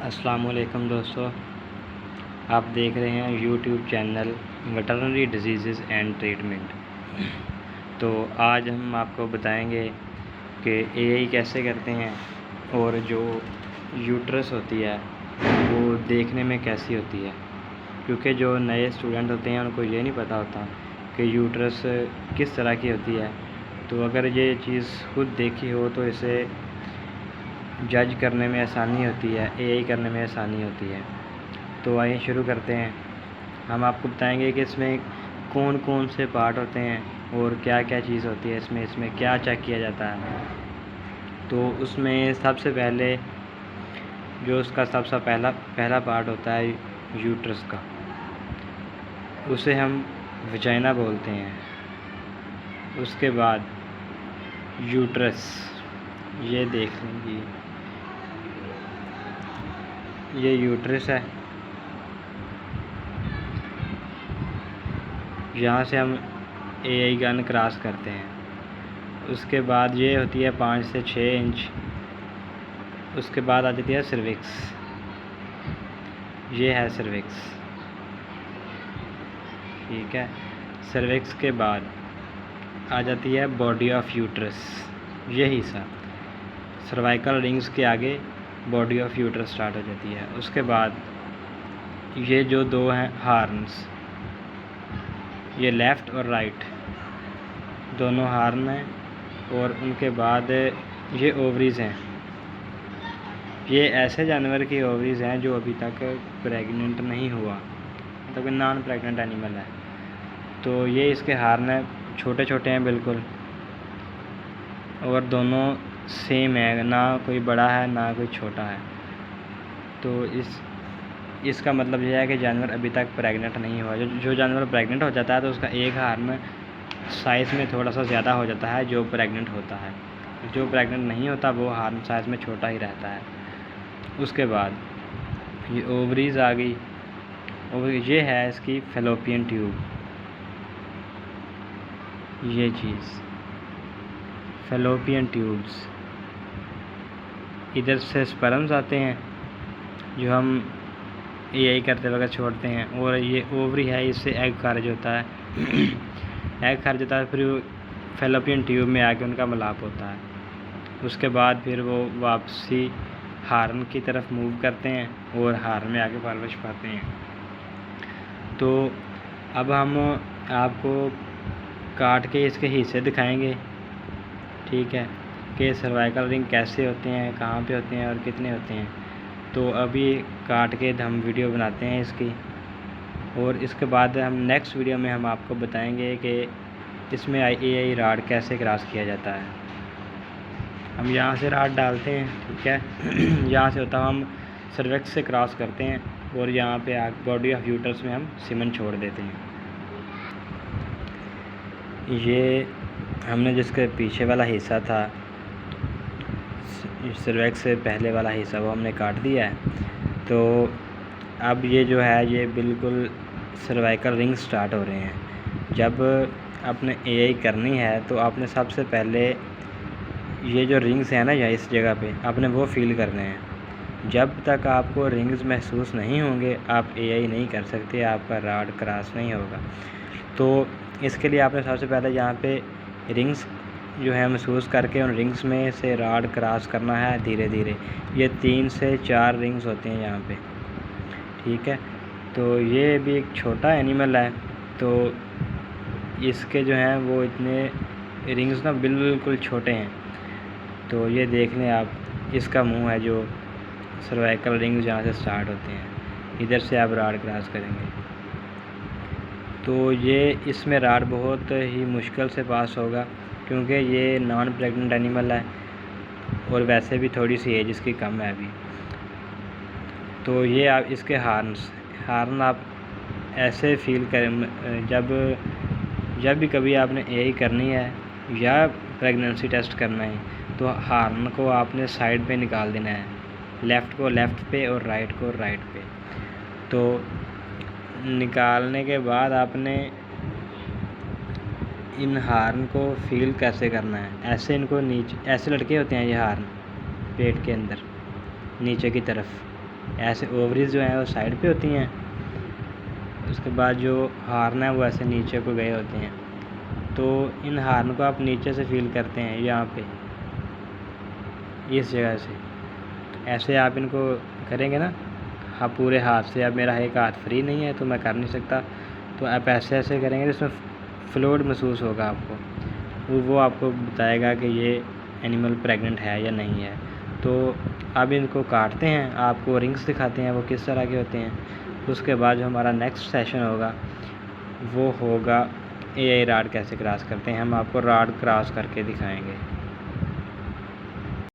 अस्सलाम वालेकुम दोस्तों, आप देख रहे हैं YouTube channel veterinary disease and treatment. तो आज हम आपको बताएंगे कि एआई कैसे करते हैं और जो यूट्रस होती है वो देखने में कैसी होती है, क्योंकि जो नए स्टूडेंट होते हैं उनको ये नहीं पता होता कि यूट्रस किस तरह की होती है। तो अगर ये चीज़ खुद देखी हो तो इसे जज करने में आसानी होती है, एआई करने में आसानी होती है। तो आइए शुरू करते हैं। हम आपको बताएंगे कि इसमें कौन कौन से पार्ट होते हैं और क्या क्या चीज़ होती है इसमें क्या चेक किया जाता है। तो उसमें सबसे पहले जो उसका सबसे पहला पार्ट होता है यूट्रस का, उसे हम वजाइना बोलते हैं। उसके बाद यूट्रस, ये देख लीजिए, ये यूट्रस है। यहाँ से हम एआई गन क्रॉस करते हैं। उसके बाद ये होती है 5 से 6 इंच। उसके बाद आ जाती है सर्विक्स, ये है सर्विक्स, ठीक है। सर्विक्स के बाद आ जाती है बॉडी ऑफ यूट्रस, ये हिस्सा सर्वाइकल रिंग्स के आगे बॉडी ऑफ यूट्रस स्टार्ट हो जाती है। उसके बाद ये जो दो हैं हार्न्स, ये लेफ़्ट और राइट दोनों हार्न हैं। और उनके बाद ये ओवरीज़ हैं। ये ऐसे जानवर की ओवरीज़ हैं जो अभी तक प्रेग्नेंट नहीं हुआ, मतलब नॉन प्रेग्नेंट एनिमल है। तो ये इसके हार्न हैं, छोटे छोटे हैं बिल्कुल, और दोनों सेम है, ना कोई बड़ा है ना कोई छोटा है। तो इसका मतलब यह है कि जानवर अभी तक प्रेग्नेंट नहीं हुआ। जो जानवर प्रेग्नेंट हो जाता है तो उसका एक हार्न साइज़ में थोड़ा सा ज़्यादा हो जाता है जो प्रेग्नेंट होता है। जो प्रेग्नेंट नहीं होता वो हार्न साइज़ में छोटा ही रहता है। उसके बाद ये ओवरीज़ आ गई। ये है इसकी फैलोपियन ट्यूब, ये चीज़ फैलोपियन ट्यूब्स। इधर से स्पर्म्स आते हैं जो हम एआई करते वक्त छोड़ते हैं, और ये ओवरी है, इससे एग खारिज होता है। एग खारिज होता है, फिर फैलोपियन ट्यूब में आके उनका मिलाप होता है। उसके बाद फिर वो वापसी हार्न की तरफ मूव करते हैं और हार्न में आके परवरिश पाते हैं। तो अब हम आपको काट के इसके हिस्से दिखाएंगे, ठीक है, कि सर्वाइकल रिंग कैसे होते हैं, कहाँ पे होते हैं और कितने होते हैं। तो अभी काट के हम वीडियो बनाते हैं इसकी, और इसके बाद हम नेक्स्ट वीडियो में हम आपको बताएंगे कि इसमें एआई राड कैसे क्रॉस किया जाता है। हम यहाँ से राड डालते हैं, ठीक है। यहाँ से होता हम सर्विक्स से क्रॉस करते हैं और यहाँ पे बॉडी ऑफ यूट्रस में हम सीमेन छोड़ देते हैं। ये हमने जिसके पीछे वाला हिस्सा था, सर्विक्स से पहले वाला हिस्सा, वो हमने काट दिया है। तो अब ये जो है ये बिल्कुल सर्वाइकल रिंग स्टार्ट हो रहे हैं। जब आपने एआई करनी है तो आपने सबसे पहले ये जो रिंग्स हैं ना, या इस जगह पे आपने वो फील करने हैं। जब तक आपको रिंग्स महसूस नहीं होंगे आप एआई नहीं कर सकते, आपका राड क्रॉस नहीं होगा। तो इसके लिए आपने सबसे पहले यहाँ पे रिंग्स जो है महसूस करके उन रिंग्स में से राड क्रॉस करना है धीरे धीरे। ये 3 से 4 रिंग्स होते हैं यहाँ पे, ठीक है। तो ये भी एक छोटा एनिमल है, तो इसके जो हैं वो इतने रिंग्स ना बिल्कुल छोटे हैं। तो ये देख लें आप, इसका मुंह है जो सर्वाइकल रिंग्स जहाँ से स्टार्ट होते हैं, इधर से आप राड क्रॉस करेंगे। तो ये इसमें राड बहुत ही मुश्किल से पास होगा, क्योंकि ये नॉन प्रेग्नेंट एनिमल है और वैसे भी थोड़ी सी एज इसकी कम है अभी। तो ये आप इसके हार्न आप ऐसे फील करें, जब भी कभी आपने एआई करनी है या प्रेगनेंसी टेस्ट करना है तो हार्न को आपने साइड पे निकाल देना है, लेफ़्ट को लेफ़्ट पे और राइट को राइट पे। तो निकालने के बाद आपने इन हार्न को फील कैसे करना है, ऐसे इनको नीचे ऐसे लटके होते हैं ये हार्न पेट के अंदर नीचे की तरफ, ऐसे ओवरीज जो हैं वो साइड पे होती हैं, उसके बाद जो हार्न है वो ऐसे नीचे को गए होते हैं। तो इन हार्न को आप नीचे से फील करते हैं यहाँ पे, इस जगह से ऐसे आप इनको करेंगे ना, हाँ पूरे हाथ से। अब मेरा एक हाथ फ्री नहीं है तो मैं कर नहीं सकता, तो आप ऐसे ऐसे करेंगे जिसमें फ्लूइड महसूस होगा आपको, वो आपको बताएगा कि ये एनिमल प्रेग्नेंट है या नहीं है। तो अब इनको काटते हैं, आपको रिंग्स दिखाते हैं वो किस तरह के होते हैं। उसके बाद जो हमारा नेक्स्ट सेशन होगा वो होगा एआई राड कैसे क्रॉस करते हैं, हम आपको राड क्रॉस करके दिखाएंगे।